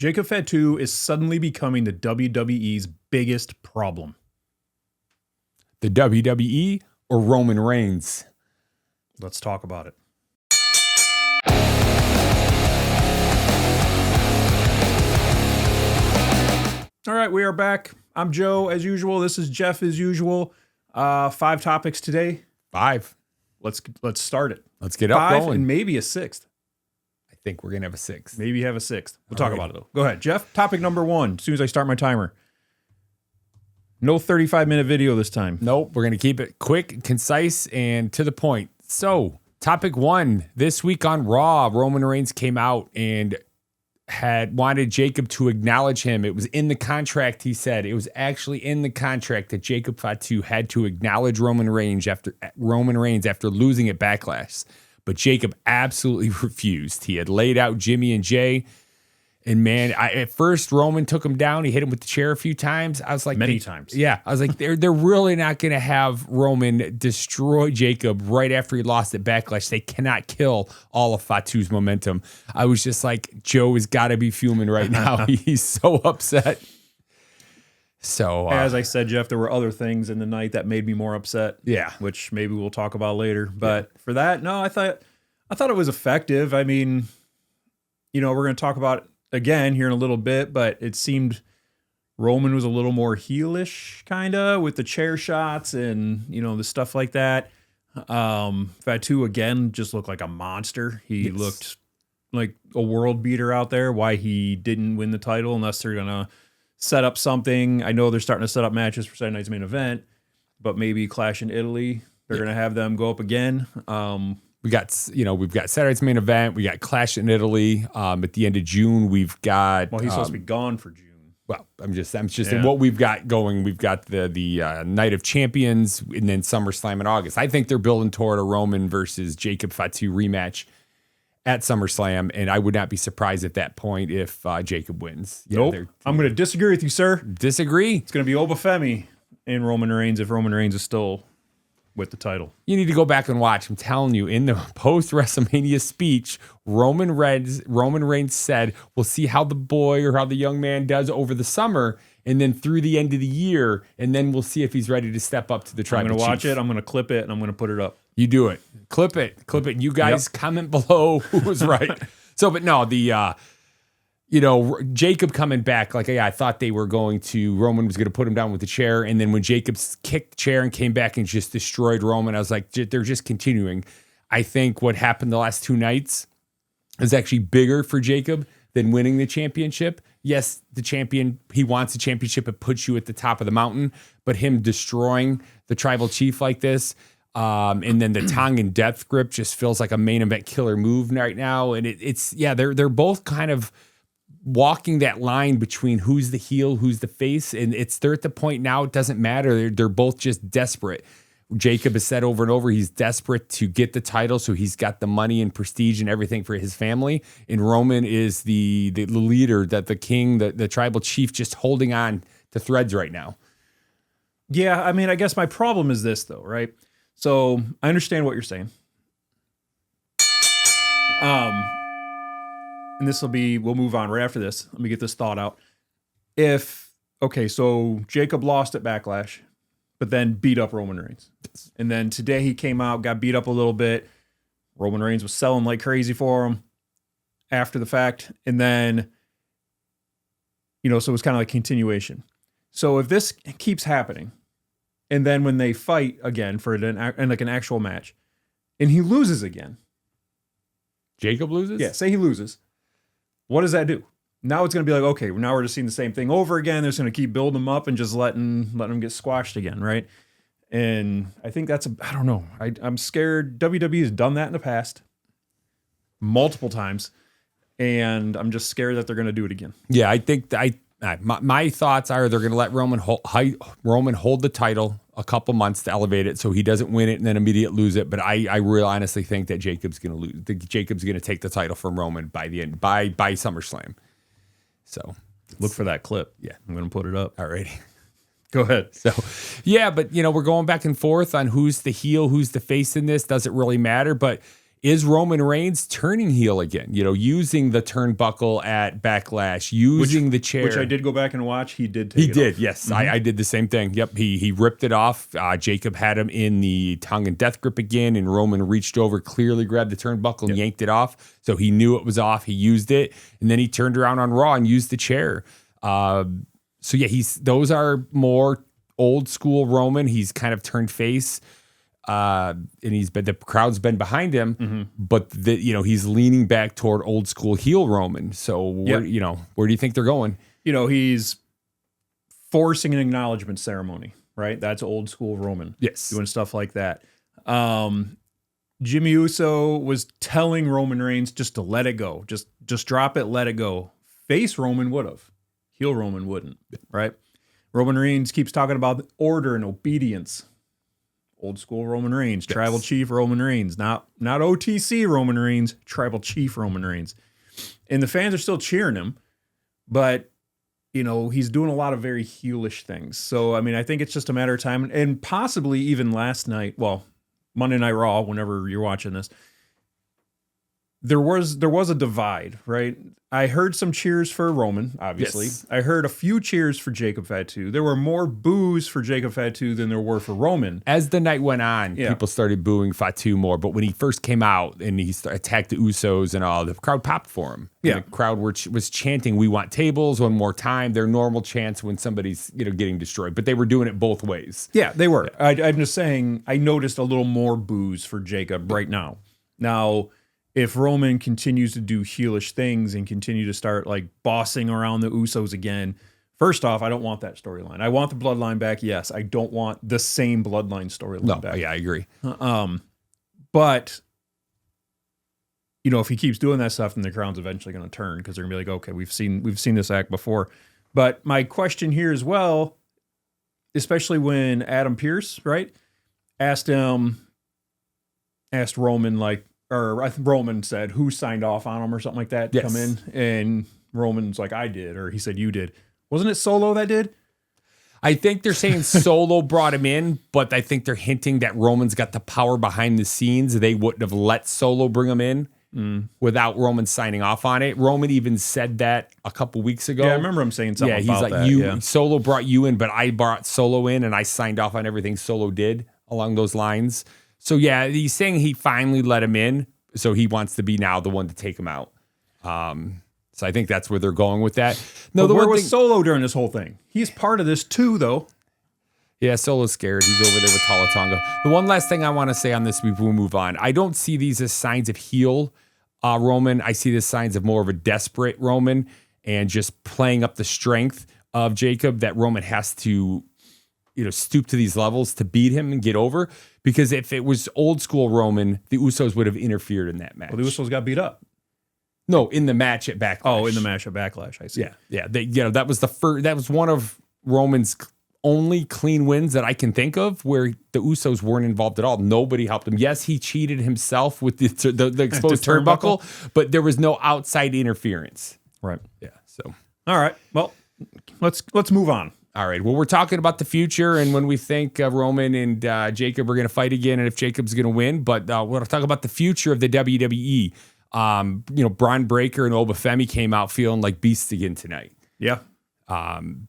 Jacob Fatu is suddenly becoming the WWE's biggest problem. The WWE or Roman Reigns? Let's talk about it. All right, we are back. I'm Joe, as usual. This is Jeff, as usual. 5 topics today. 5. Let's start it. Let's get up 5 going. and maybe a 6th. I think we're going to have a 6th. Maybe have a 6th. We'll talk about it, though. Go ahead, Jeff. Topic number 1, as soon as I start my timer. No 35-minute video this time. Nope, we're going to keep it quick, concise, and to the point. So, topic 1, this week on Raw, Roman Reigns came out and had wanted Jacob to acknowledge him. It was in the contract, he said. It was actually in the contract that Jacob Fatu had to acknowledge Roman Reigns after losing at Backlash. But Jacob absolutely refused. He had laid out Jimmy and Jay. And man, at first Roman took him down. He hit him with the chair a few times. I was like, many times. Yeah, I was like, they're really not going to have Roman destroy Jacob right after he lost at Backlash. They cannot kill all of Fatu's momentum. I was just like, Joe has got to be fuming right now. He's so upset. So as I said, Jeff, there were other things in the night that made me more upset. Yeah, which maybe we'll talk about later. But for that, no, I thought it was effective. I mean, we're going to talk about it again here in a little bit, but it seemed Roman was a little more heelish, kind of, with the chair shots and, the stuff like that. Fatu, again, just looked like a monster. He looked like a world beater out there. Why he didn't win the title unless they're going to set up something. I know they're starting to set up matches for Saturday night's main event, but maybe Clash in Italy. They're going to have them go up again. We've got Saturday's main event. We got Clash in Italy. At the end of June, we've got. Well, he's supposed to be gone for June. Well, I'm just in what we've got going. We've got the Night of Champions and then SummerSlam in August. I think they're building toward a Roman versus Jacob Fatu rematch at SummerSlam, and I would not be surprised at that point if Jacob wins. Nope. I'm going to disagree with you, sir. Disagree. It's going to be Oba Femi and Roman Reigns if Roman Reigns is still with the title. You need to go back and watch. I'm telling you, in the post-WrestleMania speech, Roman Reigns said, we'll see how the boy or how the young man does over the summer and then through the end of the year, and then we'll see if he's ready to step up to the tribal chief. I'm going to watch it, I'm going to clip it, and I'm going to put it up. You do it. Clip it. You guys comment below who was right. But no, Jacob coming back, I thought Roman was going to put him down with the chair. And then when Jacob kicked the chair and came back and just destroyed Roman, I was like, they're just continuing. I think what happened the last 2 nights is actually bigger for Jacob than winning the championship. Yes, he wants the championship. It puts you at the top of the mountain, but him destroying the tribal chief like this, and then the tongue and death grip just feels like a main event killer move right now. And they're both kind of walking that line between who's the heel, who's the face. And they're at the point now, it doesn't matter. They're both just desperate. Jacob has said over and over, he's desperate to get the title. So he's got the money and prestige and everything for his family. And Roman is the leader, the king, the tribal chief, just holding on to threads right now. Yeah. I mean, I guess my problem is this though, right? So I understand what you're saying. And we'll move on right after this. Let me get this thought out. So Jacob lost at Backlash, but then beat up Roman Reigns. And then today he came out, got beat up a little bit. Roman Reigns was selling like crazy for him after the fact. And then, so it was kind of like continuation. So if this keeps happening, and then when they fight again for an actual match, and he loses again. Jacob loses? Yeah, say he loses. What does that do? Now it's going to be like, okay, now we're just seeing the same thing over again. They're just going to keep building them up and just letting them get squashed again, right? And I think I don't know. I'm scared. WWE has done that in the past multiple times, and I'm just scared that they're going to do it again. Yeah, I think my thoughts are they're going to let Roman hold the title a couple months to elevate it so he doesn't win it and then immediately lose it. But I really honestly think that Jacob's going to lose. Jacob's going to take the title from Roman by the end, by SummerSlam. So look for that clip. Yeah, I'm going to put it up. Alrighty. Go ahead. So, yeah, but we're going back and forth on who's the heel, who's the face in this. Doesn't really matter. But is Roman Reigns turning heel again? Using the turnbuckle at Backlash, using the chair. Which I did go back and watch. He did take He it did, off. yes. I did the same thing. Yep, he ripped it off. Jacob had him in the tongue and death grip again, and Roman reached over, clearly grabbed the turnbuckle and yanked it off. So he knew it was off. He used it, and then he turned around on Raw and used the chair. Those are more old school Roman. He's kind of turned face. And the crowd's been behind him, but he's leaning back toward old school heel Roman. So where do you think they're going? He's forcing an acknowledgement ceremony, right? That's old school Roman. Yes. Doing stuff like that. Jimmy Uso was telling Roman Reigns just to let it go. Just drop it, let it go. Face Roman would have. Heel Roman wouldn't, right? Roman Reigns keeps talking about order and obedience. Old school Roman Reigns, yes. Tribal Chief Roman Reigns, not OTC Roman Reigns, Tribal Chief Roman Reigns. And the fans are still cheering him, but, he's doing a lot of very heelish things. So, I think it's just a matter of time. And possibly even last night, Monday Night Raw, whenever you're watching this, there was a divide, right? I heard some cheers for Roman, obviously. Yes. I heard a few cheers for Jacob Fatu. There were more boos for Jacob Fatu than there were for Roman. As the night went on, people started booing Fatu more. But when he first came out and he attacked the Usos and all, the crowd popped for him. And the crowd was chanting, "We want tables one more time." Their normal chants when somebody's getting destroyed. But they were doing it both ways. Yeah, they were. Yeah. I'm just saying, I noticed a little more boos for Jacob right now. Now, if Roman continues to do heelish things and continue to start bossing around the Usos again, first off, I don't want that storyline. I want the bloodline back. Yes, I don't want the same bloodline storyline back. Yeah, I agree. But if he keeps doing that stuff, then the crowd's eventually going to turn because they're going to be like, okay, we've seen this act before. But my question here as well, especially when Adam Pearce, right, asked Roman or I think Roman said, who signed off on him or something like that to come in? And Roman's like, I did, or he said, you did. Wasn't it Solo that did? I think they're saying Solo brought him in, but I think they're hinting that Roman's got the power behind the scenes. They wouldn't have let Solo bring him in without Roman signing off on it. Roman even said that a couple weeks ago. Yeah, I remember him saying something about that. Yeah, he's like, Solo brought you in, but I brought Solo in, and I signed off on everything Solo did along those lines. So, yeah, he's saying he finally let him in, so he wants to be now the one to take him out. So I think that's where they're going with that. No, where was Solo during this whole thing? He's part of this too, though. Yeah, Solo's scared. He's over there with Talatonga. The one last thing I want to say on this before we move on, I don't see these as signs of heel Roman. I see this signs of more of a desperate Roman and just playing up the strength of Jacob, that Roman has to stoop to these levels to beat him and get over. Because if it was old school Roman, the Usos would have interfered in that match. Well, the Usos got beat up. No, in the match at Backlash. Oh, in the match at Backlash, I see. Yeah. That was that was one of Roman's only clean wins that I can think of where the Usos weren't involved at all. Nobody helped him. Yes, he cheated himself with the exposed turnbuckle, but there was no outside interference. Right. Yeah. So. All right. Well, let's move on. All right. Well, we're talking about the future and when we think Roman and Jacob are going to fight again and if Jacob's going to win. But we're talking about the future of the WWE. Bron Breakker and Oba Femi came out feeling like beasts again tonight. Yeah. Bron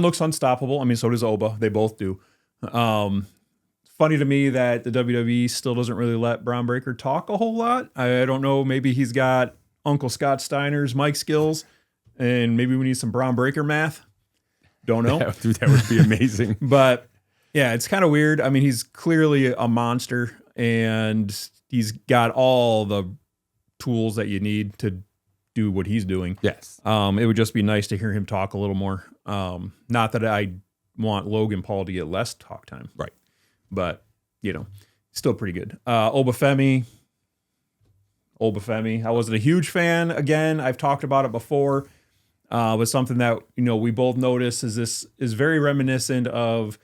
looks unstoppable. I mean, so does Oba. They both do. Funny to me that the WWE still doesn't really let Bron Breakker talk a whole lot. I don't know. Maybe he's got Uncle Scott Steiner's mic skills and maybe we need some Bron Breakker math. Don't know. That would be amazing. But yeah, it's kind of weird. I mean, he's clearly a monster and he's got all the tools that you need to do what he's doing. Yes. It would just be nice to hear him talk a little more. Not that I want Logan Paul to get less talk time. Right. But, still pretty good. Oba Femi. I wasn't a huge fan. Again, I've talked about it before. But something that, we both notice is very reminiscent of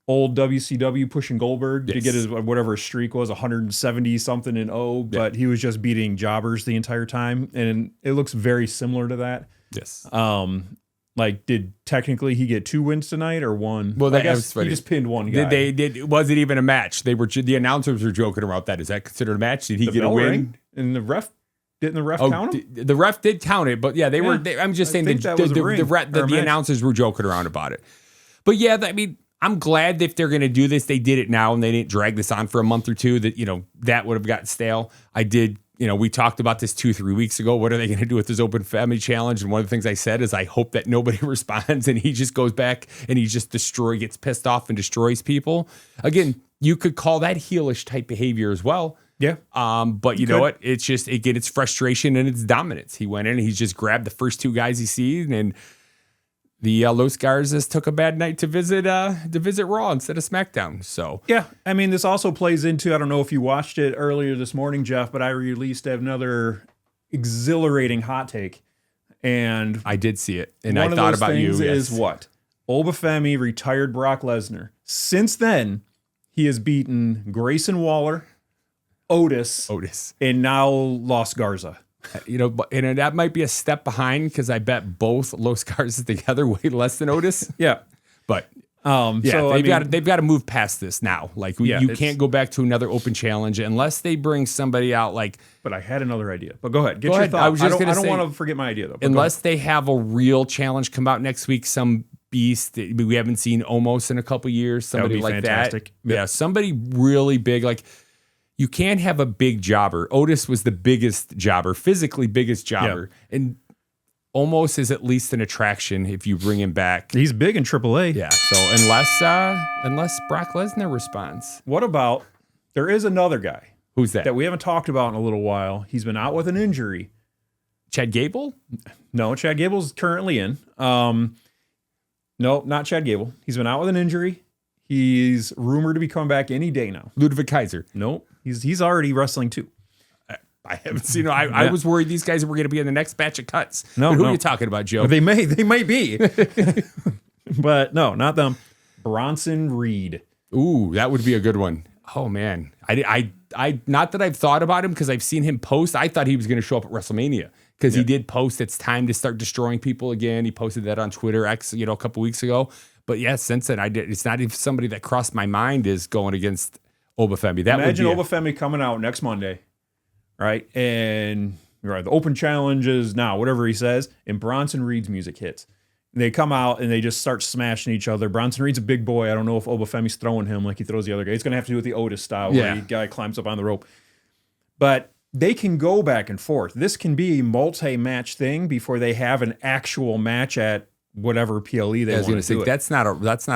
old WCW pushing Goldberg to get his whatever his streak was, 170 something and but he was just beating jobbers the entire time, and it looks very similar to that. Yes. Like, did technically he get 2 wins tonight or 1? Well, I guess he just pinned one guy. Was it even a match? The announcers were joking about that. Is that considered a match? Did he get a win? Ring? And the ref didn't the ref count him? The ref did count it, but yeah, I'm just saying the announcers were joking around about it. But yeah, I mean, I'm glad that if they're going to do this, they did it now and they didn't drag this on for a month or two. That would have gotten stale. We talked about this 2-3 weeks ago. What are they going to do with this Open Femi challenge? And one of the things I said is I hope that nobody responds and he just goes back and he just gets pissed off and destroys people. Again, you could call that heelish type behavior as well. Yeah. But you know what? It's just, it's frustration and it's dominance. He went in and he's just grabbed the first 2 guys he sees, and the Los Garzas took a bad night to visit Raw instead of SmackDown. So yeah, I mean, this also plays into, I don't know if you watched it earlier this morning, Jeff, but I released another exhilarating hot take, and I did see it, and I thought about you. Is what Obafemi retired Brock Lesnar. Since then, he has beaten Grayson Waller, Otis, and now Los Garza. And that might be a step behind because I bet both Los Garzas together weigh less than Otis. Yeah, but so they've got to move past this now. Like you can't go back to another open challenge unless they bring somebody out. But I had another idea. But go ahead, get your thoughts. I don't want to forget my idea though. Unless they have a real challenge come out next week, some beast that we haven't seen almost in a couple years. Somebody that would be like fantastic. that. Yeah, somebody really big like. You can't have a big jobber. Otis was the biggest jobber, physically biggest jobber, and almost is at least an attraction if you bring him back. He's big in AAA. Yeah. So unless Brock Lesnar responds, what about there is another guy? Who's that? That we haven't talked about in a little while. He's been out with an injury. Chad Gable? No, Chad Gable's currently in. No, not Chad Gable. He's been out with an injury. He's rumored to be coming back any day now. Ludwig Kaiser. Nope. He's already wrestling too. I haven't seen. I was worried these guys were going to be in the next batch of cuts. No, who are you talking about, Joe? They might be, but no, not them. Bronson Reed. Ooh, that would be a good one. Oh man, I not that I've thought about him because I've seen him post. I thought he was going to show up at WrestleMania because he did post. It's time to start destroying people again. He posted that on Twitter X, a couple weeks ago. But yeah, since then it's not even somebody that crossed my mind is going against Obafemi. Imagine Obafemi coming out next Monday, right? And the open challenge is now, whatever he says, and Bronson Reed's music hits. They come out and they just start smashing each other. Bronson Reed's a big boy. I don't know if Obafemi's throwing him like he throws the other guy. He's going to have to do it the Otis style where the guy climbs up on the rope. But they can go back and forth. This can be a multi-match thing before they have an actual match at whatever PLE they want to do. That's not a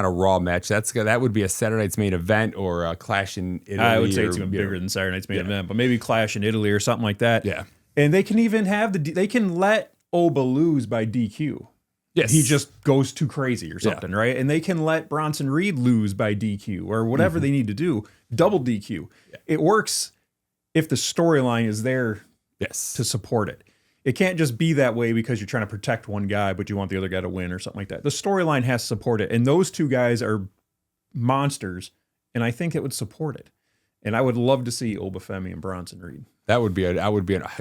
Raw match. That would be a Saturday Night's Main Event or a Clash in Italy. I would say it's even bigger than Saturday Night's Main Event, but maybe Clash in Italy or something like that. Yeah, and they can even have they can let Oba lose by DQ. Yes, he just goes too crazy or something, right? And they can let Bronson Reed lose by DQ or whatever they need to do, double DQ. Yeah. It works if the storyline is there, to support it. It can't just be that way because you're trying to protect one guy, but you want the other guy to win or something like that. The storyline has to support it. And those two guys are monsters, and I think it would support it. And I would love to see Obafemi and Bronson Reed. That would be a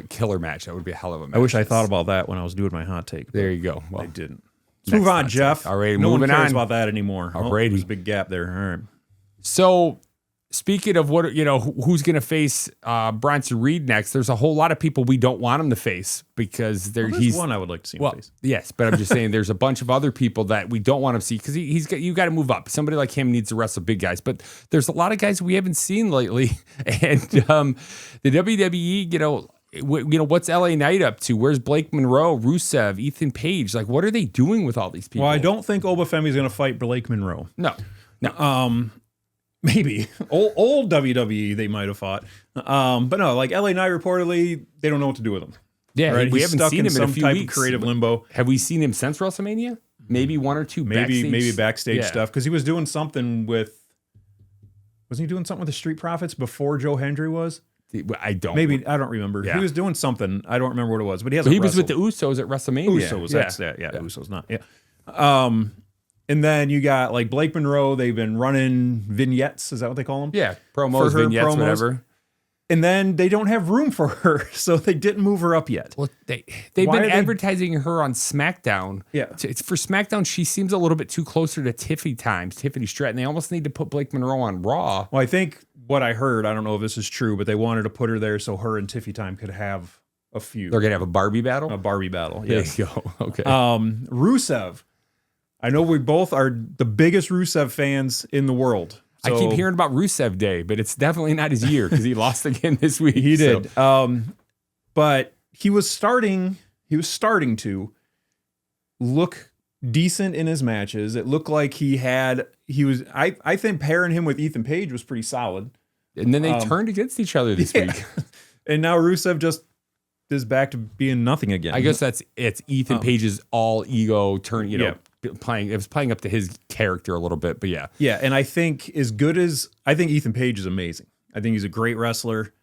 killer match. That would be a hell of a match. I wish I thought about that when I was doing my hot take. There you go. Well, I didn't. Let's move on, Jeff. All right, no moving one cares on about that anymore. Alrighty. There's a big gap there. All right. So, speaking of who's going to face Bronson Reed next, there's a whole lot of people we don't want him to face because he's one I would like to see him face. Yes, but I'm just saying there's a bunch of other people that we don't want him to see because you got to move up. Somebody like him needs to wrestle big guys, but there's a lot of guys we haven't seen lately, and the WWE, what's LA Knight up to? Where's Blake Monroe, Rusev, Ethan Page? Like, what are they doing with all these people? Well, I don't think Obafemi is going to fight Blake Monroe. No. Maybe old WWE they might have fought, but no, like LA Knight reportedly they don't know what to do with him. Yeah, right? we haven't seen him in a few type weeks. Of creative limbo. Have we seen him since WrestleMania? Maybe one or two. Maybe backstage stuff because he was doing something with. Wasn't he doing something with the Street Profits before Joe Hendry was? I don't remember. Yeah. He was doing something. I don't remember what it was, but he was with the Usos at WrestleMania. Usos, that's that. Yeah, Usos not. Yeah. And then you got like Blake Monroe. They've been running vignettes. Is that what they call them? Yeah, promos, vignettes, whatever. And then they don't have room for her, so they didn't move her up yet. Well, they've Why been are they- advertising her on SmackDown. Yeah. It's for SmackDown. She seems a little bit too closer to Tiffany Stratton. They almost need to put Blake Monroe on Raw. Well, I think what I heard, I don't know if this is true, but they wanted to put her there so her and Tiffy Time could have a feud. They're gonna have a Barbie battle. A Barbie battle. There Yes. you go. Okay. Rusev. I know we both are the biggest Rusev fans in the world. I keep So- hearing about Rusev Day, but it's definitely not his year because he lost again this week. He so- did. But he was starting to look decent in his matches. It looked like I think pairing him with Ethan Page was pretty solid. And then they turned against each other this week. And now Rusev just is back to being nothing again. I guess it's Ethan Page's all ego turn, playing. It was playing up to his character a little bit, but yeah. Yeah, and I think I think Ethan Page is amazing. I think he's a great wrestler.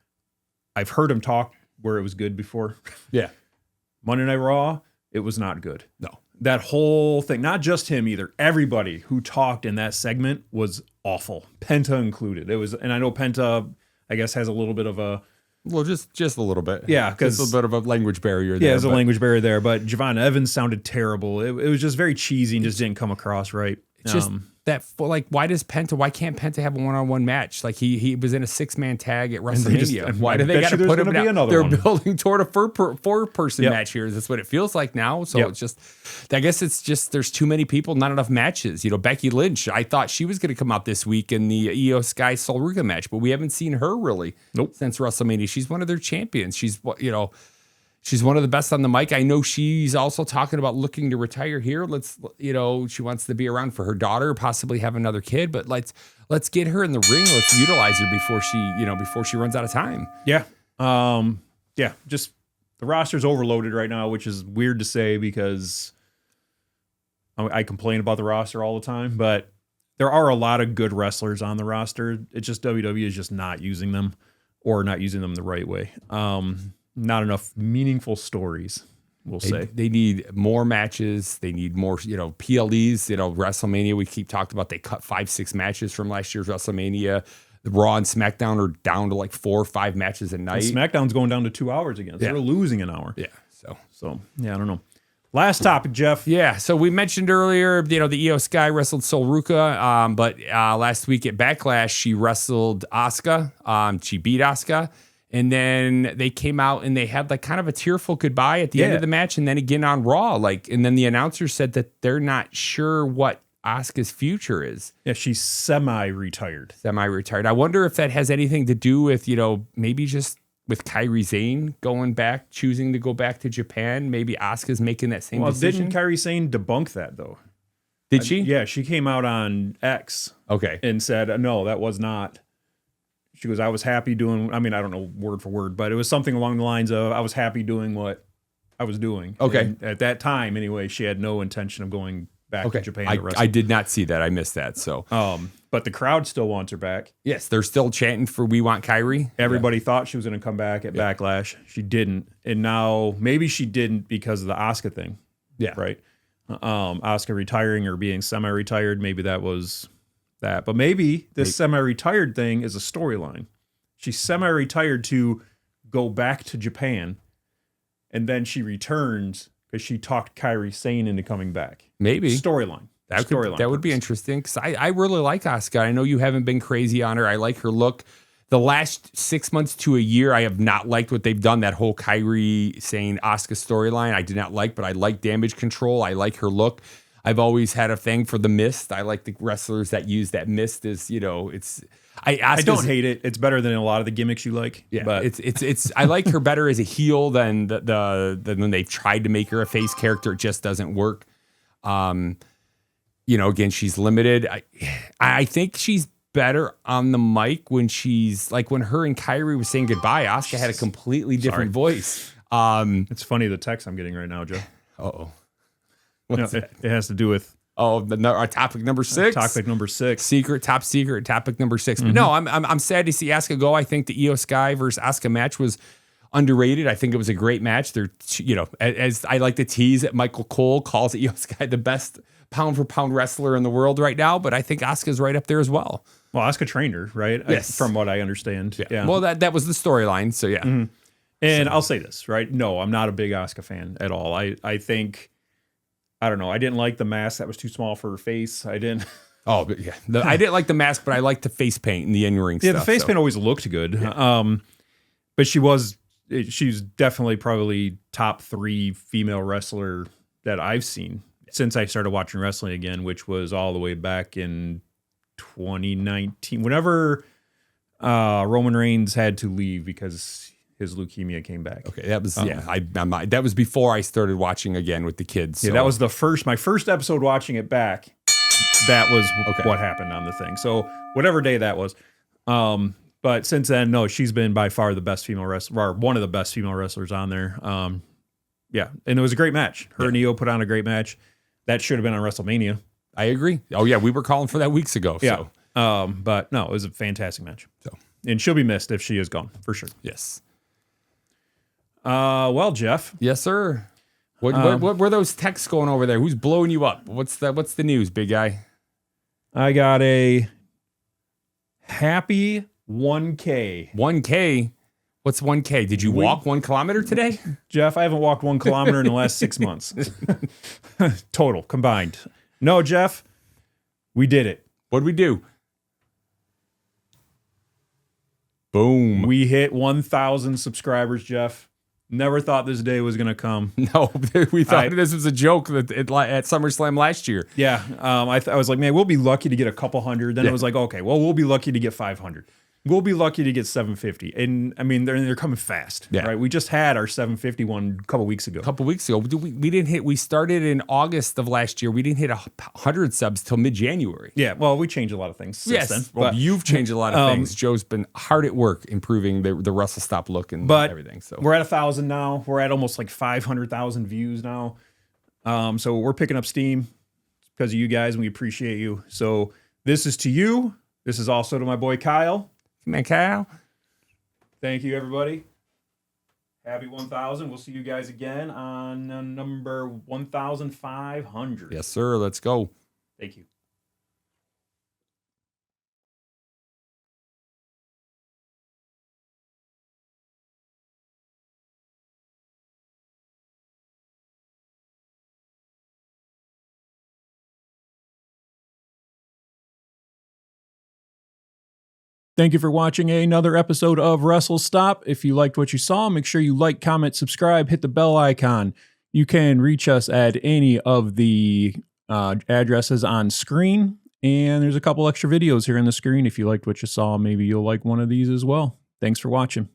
I've heard him talk where it was good before. Yeah. Monday Night Raw, it was not good. No. That whole thing, not just him either. Everybody who talked in that segment was awful. Penta included. It was, and I know Penta, I guess, has a little bit of a Well, just a little bit. Yeah, just 'cause- a bit of a language barrier there. there's a but language barrier there. But Javon Evans sounded terrible. It was just very cheesy and just didn't come across right. It's just why can't Penta have a one-on-one match? Like he was in a 6-man tag at WrestleMania. Why do they got to put him down? They're building toward a four-person match here. That's what it feels like now. So it's just, I guess it's just there's too many people, not enough matches. Becky Lynch, I thought she was going to come out this week in the Io Sky Sol Ruka match, but we haven't seen her really since WrestleMania. She's one of their champions. She's one of the best on the mic. I know she's also talking about looking to retire here. She wants to be around for her daughter, possibly have another kid, but let's get her in the ring. Let's utilize her before she runs out of time. Yeah. Just the roster's overloaded right now, which is weird to say because I complain about the roster all the time, but there are a lot of good wrestlers on the roster. It's just WWE is just not using them or not using them the right way. Not enough meaningful stories, we'll say. They need more matches. They need more, PLEs. WrestleMania, we keep talking about they cut 5-6 matches from last year's WrestleMania. The Raw and SmackDown are down to like 4 or 5 matches a night. And SmackDown's going down to 2 hours again. So they're losing an hour. Yeah. So, I don't know. Last topic, Jeff. Yeah, so we mentioned earlier, the Io Sky wrestled Sol Ruka, but last week at Backlash, she wrestled Asuka. She beat Asuka. And then they came out and they had like kind of a tearful goodbye at the end of the match. And then again on Raw, and then the announcer said that they're not sure what Asuka's future is. Yeah, she's semi-retired. I wonder if that has anything to do with, maybe just with Kairi Sane choosing to go back to Japan. Maybe Asuka's making that same decision. Didn't Kairi Sane debunk that though? Did she? Yeah, she came out on X. Okay. And said, no, that was not. She goes, I was happy doing, I don't know word for word, but it was something along the lines of, I was happy doing what I was doing. Okay. And at that time, anyway, she had no intention of going back to Japan to wrestle. I did not see that. I missed that. So, but the crowd still wants her back. Yes, they're still chanting for "We want Kairi." Everybody thought she was going to come back at Backlash. She didn't, and now maybe she didn't because of the Asuka thing. Yeah, right. Asuka retiring or being semi-retired. Maybe that was that, but maybe this semi-retired thing is a storyline. She's semi-retired to go back to Japan, and then she returns because she talked Kairi Sane into coming back. Maybe storyline. That would be interesting because I really like Asuka. I know you haven't been crazy on her. I like her look. The last 6 months to a year, I have not liked what they've done. That whole Kairi Sane Asuka storyline, I did not like, but I like Damage Control. I like her look. I've always had a thing for the mist. I like the wrestlers that use that mist as, I don't hate it. It's better than a lot of the gimmicks you like. Yeah, but it's I like her better as a heel than than when they've tried to make her a face character. It just doesn't work. Again, she's limited. I think she's better on the mic when she's like when her and Kairi was saying goodbye. Asuka had a completely different voice. It's funny the text I'm getting right now, Joe. Uh-oh. It has to do with our topic number 6. Topic number 6. Top secret. Topic number 6. But no, I'm sad to see Asuka go. I think the Io Sky versus Asuka match was underrated. I think it was a great match. They're as I like to tease that Michael Cole calls Io Sky the best pound for pound wrestler in the world right now, but I think Asuka's right up there as well. Well, Asuka trained her, right? Yes. From what I understand. Yeah. Well, that was the storyline. So yeah. Mm-hmm. And I'll say this, right? No, I'm not a big Asuka fan at all. I think, I don't know. I didn't like the mask that was too small for her face. I didn't. Oh, but yeah. I didn't like the mask, but I liked the face paint and the in-ring Yeah, stuff. the face paint always looked good. Yeah. But she's definitely probably top 3 female wrestler that I've seen since I started watching wrestling again, which was all the way back in 2019. Whenever Roman Reigns had to leave because his leukemia came back. Okay, that was that was before I started watching again with the kids. So. Yeah, that was my first episode watching it back. That was what happened on the thing. So whatever day that was. But since then, no, she's been by far the best female wrestler, or one of the best female wrestlers on there. Yeah, and it was a great match. Her and Io put on a great match. That should have been on WrestleMania. I agree. Oh yeah, we were calling for that weeks ago. Yeah. So. But no, it was a fantastic match. So, and she'll be missed if she is gone for sure. Yes. Well, Jeff. Yes, sir. What were those texts going over there? Who's blowing you up? What's the news, big guy? I got a happy 1K. 1K? What's 1K? Did you walk 1 kilometer today? Jeff, I haven't walked 1 kilometer in the last 6 months. Total, combined. No, Jeff, we did it. What'd we do? Boom. We hit 1,000 subscribers, Jeff. Never thought this day was going to come. No, we thought this was a joke at SummerSlam last year. Yeah. I was like, man, we'll be lucky to get a couple hundred. Then it was like, okay, well, we'll be lucky to get 500. We'll be lucky to get 750. And I mean, they're coming fast, right? We just had our 750 one a couple weeks ago. We didn't hit, we started in August of last year. We didn't hit 100 subs till mid-January. Yeah. Well, we changed a lot of things since then. Well, you've changed a lot of things. Joe's been hard at work improving the WrestleStop look and everything. So we're at 1,000 now. We're at almost like 500,000 views now. So we're picking up steam because of you guys, and we appreciate you. So this is to you. This is also to my boy Kyle. Man, Kyle. Thank you, everybody. Happy 1,000. We'll see you guys again on number 1,500. Yes, sir. Let's go. Thank you. Thank you for watching another episode of WrestleStop. If you liked what you saw, make sure you like, comment, subscribe, hit the bell icon. You can reach us at any of the addresses on screen. And there's a couple extra videos here on the screen. If you liked what you saw, maybe you'll like one of these as well. Thanks for watching.